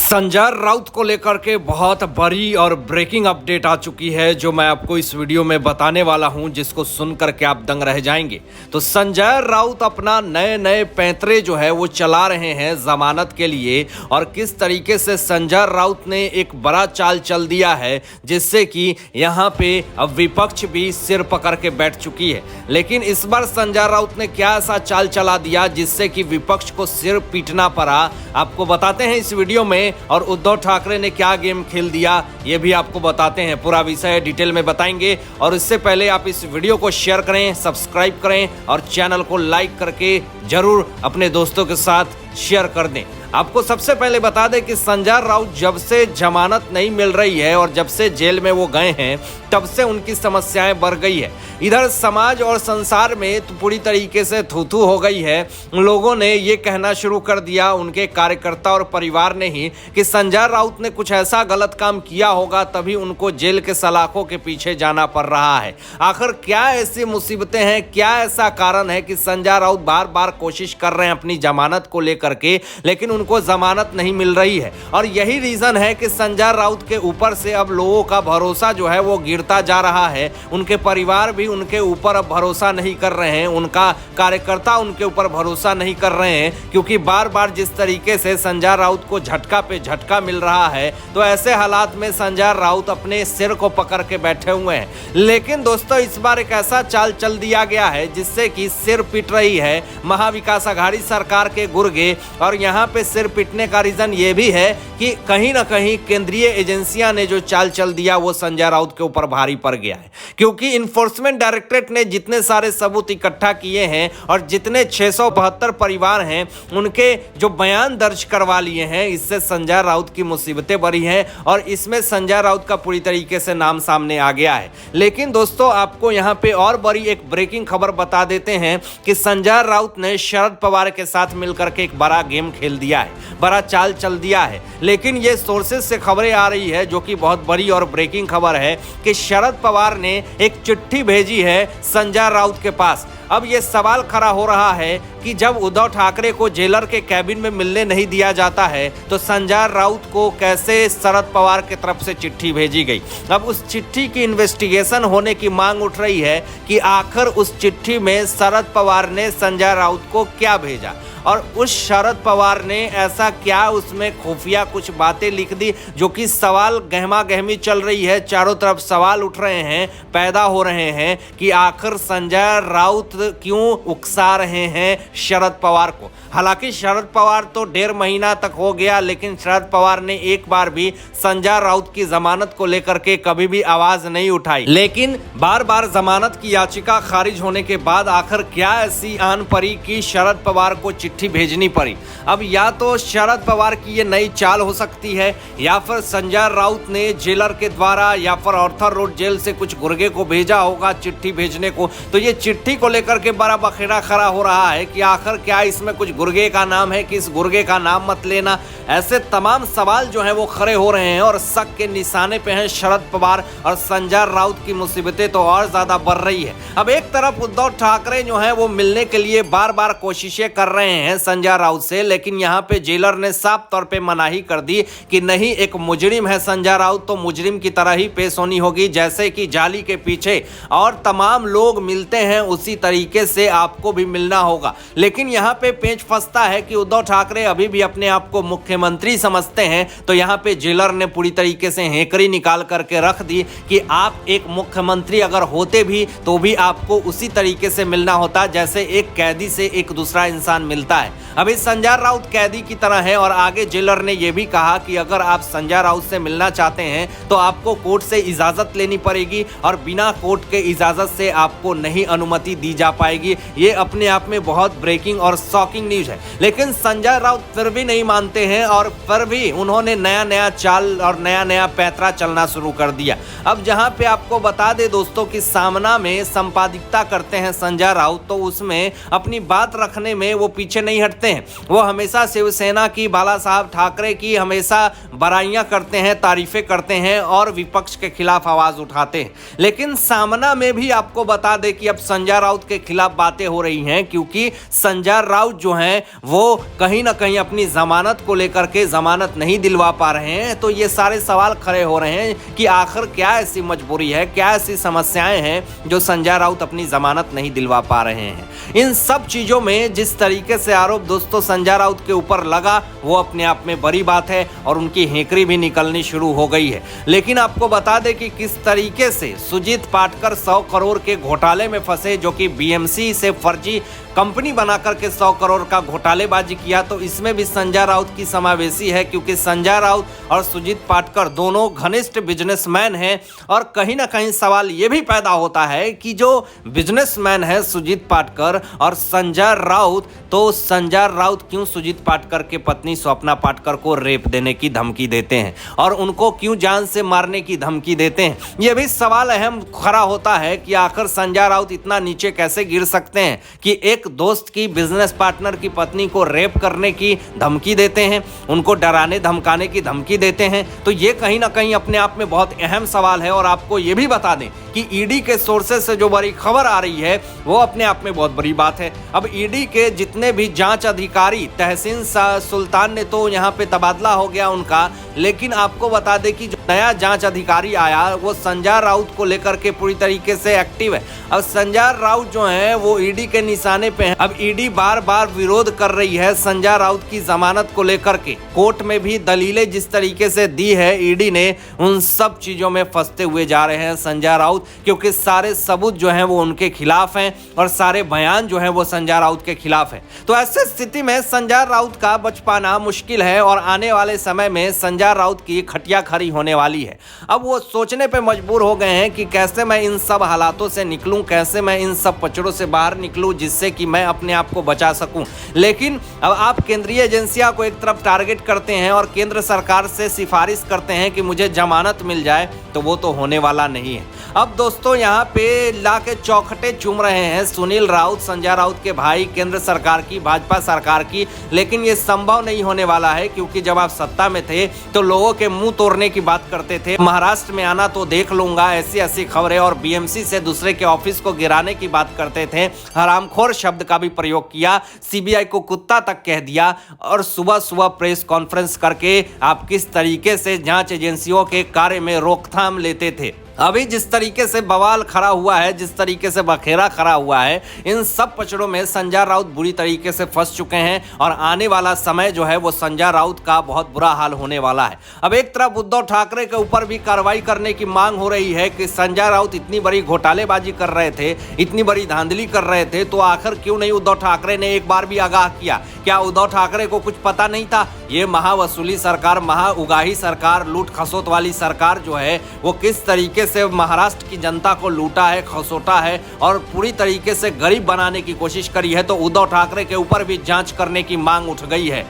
संजय राउत को लेकर के बहुत बड़ी और ब्रेकिंग अपडेट आ चुकी है जो मैं आपको इस वीडियो में बताने वाला हूं, जिसको सुन करके आप दंग रह जाएंगे। तो संजय राउत अपना नए पैंतरे जो है वो चला रहे हैं जमानत के लिए, और किस तरीके से संजय राउत ने एक बड़ा चाल चल दिया है जिससे कि यहां पे अब विपक्ष भी सिर पकड़ के बैठ चुकी है। लेकिन इस बार संजय राउत ने क्या ऐसा चाल चला दिया जिससे कि विपक्ष को सिर पीटना पड़ा, आपको बताते हैं इस वीडियो में। और उद्धव ठाकरे ने क्या गेम खेल दिया ये भी आपको बताते हैं, पूरा विषय डिटेल में बताएंगे। और इससे पहले आप इस वीडियो को शेयर करें, सब्सक्राइब करें और चैनल को लाइक करके जरूर अपने दोस्तों के साथ शेयर कर दें। आपको सबसे पहले बता दें कि संजय राउत जब से जमानत नहीं मिल रही है और जब से जेल में वो गए हैं तब से उनकी समस्याएं बढ़ गई है। इधर समाज और संसार में तो पूरी तरीके से थू-थू हो गई है। लोगों ने ये कहना शुरू कर दिया, उनके कार्यकर्ता और परिवार ने ही, कि संजय राउत ने कुछ ऐसा गलत काम किया होगा तभी उनको जेल के सलाखों के पीछे जाना पड़ रहा है। आखिर क्या ऐसी मुसीबतें हैं, क्या ऐसा कारण है कि संजय राउत बार बार कोशिश कर रहे हैं अपनी जमानत को लेकर के, लेकिन उनको जमानत नहीं मिल रही है। और यही रीजन है कि संजय राउत के ऊपर से अब लोगों का भरोसा जो है वो गिरता जा रहा है। उनके परिवार भी उनके ऊपर अब भरोसा नहीं कर रहे हैं, उनका कार्यकर्ता उनके ऊपर भरोसा नहीं कर रहे हैं, क्योंकि बार बार जिस तरीके से संजय राउत को झटका पे झटका मिल रहा है, तो ऐसे हालात में संजय राउत अपने सिर को पकड़ के बैठे हुए हैं। लेकिन दोस्तों इस बार एक ऐसा चाल चल दिया गया है जिससे कि सिर पिट रही है महाविकास आघाड़ी सरकार के गुर्गे। और यहाँ पे सिर पिटने का रीजन ये भी है कि कहीं ना कहीं केंद्रीय एजेंसियां ने जो चाल चल दिया वो संजय राउत के ऊपर भारी पड़ गया है, क्योंकि इन्फोर्समेंट डायरेक्टरेट ने जितने सारे सबूत इकट्ठा किए हैं और जितने 672 परिवार हैं उनके जो बयान दर्ज करवा लिए हैं, इससे संजय राउत की मुसीबतें बढ़ी हैं और इसमें संजय राउत का पूरी तरीके से नाम सामने आ गया है। लेकिन दोस्तों आपको यहाँ पे और बड़ी एक ब्रेकिंग खबर बता देते हैं कि संजय राउत ने शरद पवार के साथ मिलकर के एक बड़ा गेम खेल दिया है, बड़ा चाल चल दिया है। लेकिन ये सोर्सेज से खबरें आ रही है जो कि बहुत बड़ी और ब्रेकिंग खबर है कि शरद पवार ने एक चिट्ठी भेजी है संजय राउत के पास। अब ये सवाल खड़ा हो रहा है कि जब उद्धव ठाकरे को जेलर के कैबिन में मिलने नहीं दिया जाता है तो संजय राउत को कैसे शरद पवार की तरफ से चिट्ठी भेजी गई। अब उस चिट्ठी की इन्वेस्टिगेशन होने की मांग उठ रही है कि आखिर उस चिट्ठी में शरद पवार ने संजय राउत को क्या भेजा और उस शरद पवार ने ऐसा क्या उसमें खुफिया कुछ बातें लिख दी, जो कि सवाल गहमा गहमी चल रही है। चारों तरफ सवाल उठ रहे हैं, पैदा हो रहे हैं कि आखिर संजय राउत क्यों उकसा रहे हैं शरद पवार को। हालांकि शरद पवार तो 1.5 महीना तक हो गया, लेकिन शरद पवार ने एक बार भी संजय राउत की जमानत को लेकर के कभी भी आवाज नहीं उठाई। लेकिन बार बार जमानत की याचिका खारिज होने के बाद आखिर क्या ऐसी आन पड़ी कि शरद पवार को चिट्ठी भेजनी पड़ी। अब या तो शरद पवार की ये नई चाल हो सकती है, या फिर संजय राउत ने जेलर के द्वारा या फिर ऑर्थर रोड जेल से कुछ गुर्गे को भेजा होगा चिट्ठी भेजने को। तो ये चिट्ठी को लेकर के बड़ा बखेड़ा खड़ा हो रहा है कि आखिर क्या इसमें कुछ गुर्गे का नाम है कि इस गुर्गे का नाम मत लेना। ऐसे तमाम सवाल जो है वो खड़े हो रहे हैं और शक के निशाने पे हैं शरद पवार, और संजय राउत की मुसीबतें तो और ज्यादा बढ़ रही है। अब एक तरफ उद्धव ठाकरे जो है वो मिलने के लिए बार बार कोशिशें कर रहे हैं संजय राउत से, लेकिन यहाँ पे जेलर ने साफ तौर पे मनाही कर दी कि नहीं, एक मुजरिम है संजय राउत तो मुजरिम की तरह ही पेश होनी होगी। जैसे कि जाली के पीछे और तमाम लोग मिलते हैं उसी तरीके से आपको भी मिलना होगा। लेकिन यहाँ पे पेच फंसता है कि उद्धव ठाकरे अभी भी अपने आप को मुख्यमंत्री समझते हैं, तो यहाँ पे जेलर ने पूरी तरीके से हेकड़ी निकाल करके रख दी कि आप एक मुख्यमंत्री अगर होते भी तो भी आपको उसी तरीके से मिलना होता जैसे एक कैदी से एक दूसरा इंसान मिलता है। अभी संजय राउत कैदी की तरह है और आगे जेलर ने यह भी कहा कि अगर आप संजय राउत से मिलना चाहते हैं तो आपको कोर्ट से इजाजत लेनी पड़ेगी और बिना कोर्ट के इजाजत से आपको नहीं अनुमति दी जा पाएगी। ये अपने आप में बहुत ब्रेकिंग और शॉकिंग न्यूज है। लेकिन संजय राउत फिर भी नहीं मानते हैं और फिर भी उन्होंने नया चाल और नया पैंतरा चलना शुरू कर दिया। अब जहां पे आपको बता दे दोस्तों कि सामना में संपादकता करते हैं संजय राउत, तो उसमें अपनी बात रखने में वो पीछे नहीं हटते हैं। वो हमेशा शिवसेना की, बाला साहब ठाकरे की हमेशा बड़ाइयां करते हैं, तारीफें करते हैं और विपक्ष के खिलाफ आवाज उठाते हैं। लेकिन सामना में भी आपको बता दें कि अब संजय राउत के के खिलाफ बातें हो रही हैं, क्योंकि संजय राउत जो हैं वो कहीं ना कहीं अपनी जमानत को लेकर के जमानत नहीं दिलवा पा रहे हैं। तो ये सारे सवाल खड़े हो रहे हैं कि आखिर क्या ऐसी मजबूरी है, क्या ऐसी समस्याएं हैं जो संजय राउत अपनी जमानत नहीं दिलवा पा रहे हैं। इन सब चीजों में जिस तरीके से आरोप दोस्तों संजय राउत के ऊपर लगा वो अपने आप में बड़ी बात है और उनकी हेकड़ी भी निकलनी शुरू हो गई है। लेकिन आपको बता दें कि किस तरीके से सुजीत पाटकर 100 करोड़ के घोटाले में फंसे, जो कि बीएमसी से फर्जी कंपनी बनाकर के 100 करोड़ का घोटालेबाजी किया। तो इसमें भी संजय राउत की समावेशी है, क्योंकि संजय राउत और सुजीत पाटकर दोनों घनिष्ठ बिजनेसमैन हैं। और कहीं ना कहीं सवाल ये भी पैदा होता है कि जो बिजनेसमैन है सुजीत पाटकर और संजय राउत, तो संजय राउत क्यों सुजीत पाटकर के पत्नी स्वप्ना पाटकर को रेप देने की धमकी देते हैं और उनको क्यों जान से मारने की धमकी देते हैं। यह भी सवाल अहम खड़ा होता है कि आखिर संजय राउत इतना नीचे कैसे गिर सकते हैं कि एक दोस्त की, बिजनेस पार्टनर की पत्नी को रेप करने की धमकी देते हैं, उनको डराने धमकाने की धमकी देते हैं। तो ये कहीं ना कहीं अपने आप में बहुत अहम सवाल है। और आपको ये भी बता दें कि ईडी के सोर्सेस से जो बड़ी खबर आ रही है वो अपने आप में बहुत बड़ी बात है। अब ईडी के जितने भी जांच अधिकारी, तहसीन सुल्तान ने तो यहाँ पे तबादला हो गया उनका, लेकिन आपको बता दें कि जो नया जांच अधिकारी आया वो संजय राउत को लेकर के पूरी तरीके से एक्टिव है। अब संजय राउत जो है वो ईडी के निशाने पे है। अब ईडी बार बार विरोध कर रही है संजय राउत की जमानत को लेकर के। कोर्ट में भी दलीलें जिस तरीके से दी है ईडी ने, उन सब चीजों में फंसते हुए जा रहे हैं संजय राउत, क्योंकि सारे सबूत जो हैं वो उनके खिलाफ हैं और सारे बयान जो हैं वो संजय राउत के खिलाफ है। तो ऐसे स्थिति में संजय राउत का बच पाना मुश्किल है और आने वाले समय में संजय राउत की खटिया खड़ी होने वाली है। अब वो सोचने पे मजबूर हो गए हैं कि कैसे मैं इन सब हालातों से निकलूं, कैसे मैं इन सब पचड़ों से बाहर निकलूं जिससे कि मैं अपने आप को बचा सकूं। लेकिन अब आप केंद्रीय एजेंसियों को एक तरफ टारगेट करते हैं और केंद्र सरकार से सिफारिश करते हैं कि मुझे जमानत मिल जाए, तो वो तो होने वाला नहीं है। अब दोस्तों यहाँ पे ला के चौखटे चूम रहे हैं सुनील राउत, संजय राउत के भाई, केंद्र सरकार की, भाजपा सरकार की। लेकिन ये संभव नहीं होने वाला है, क्योंकि जब आप सत्ता में थे तो लोगों के मुंह तोड़ने की बात करते थे, महाराष्ट्र में आना तो देख लूंगा, ऐसी ऐसी खबरें, और बीएमसी से दूसरे के ऑफिस को गिराने की बात करते थे। हरामखोर शब्द का भी प्रयोग किया, सीबीआई को कुत्ता तक कह दिया, और सुबह सुबह प्रेस कॉन्फ्रेंस करके आप किस तरीके से जांच एजेंसियों के कार्य में रोकथाम लेते थे। अभी जिस तरीके से बवाल खड़ा हुआ है, जिस तरीके से बखेरा खड़ा हुआ है, इन सब पचड़ों में संजय राउत बुरी तरीके से फंस चुके हैं और आने वाला समय जो है वो संजय राउत का बहुत बुरा हाल होने वाला है। अब एक तरफ उद्धव ठाकरे के ऊपर भी कार्रवाई करने की मांग हो रही है कि संजय राउत इतनी बड़ी घोटालेबाजी कर रहे थे, इतनी बड़ी धांधली कर रहे थे, तो आखिर क्यों नहीं उद्धव ठाकरे ने एक बार भी आगाह किया? क्या उद्धव ठाकरे को कुछ पता नहीं था? ये महावसूली सरकार, महाउगाही सरकार, लूट खसोट वाली सरकार जो है वो किस तरीके से महाराष्ट्र की जनता को लूटा है, खसोटा है और पूरी तरीके से गरीब बनाने की कोशिश करी है। तो उद्धव ठाकरे के ऊपर भी जांच करने की मांग उठ गई है।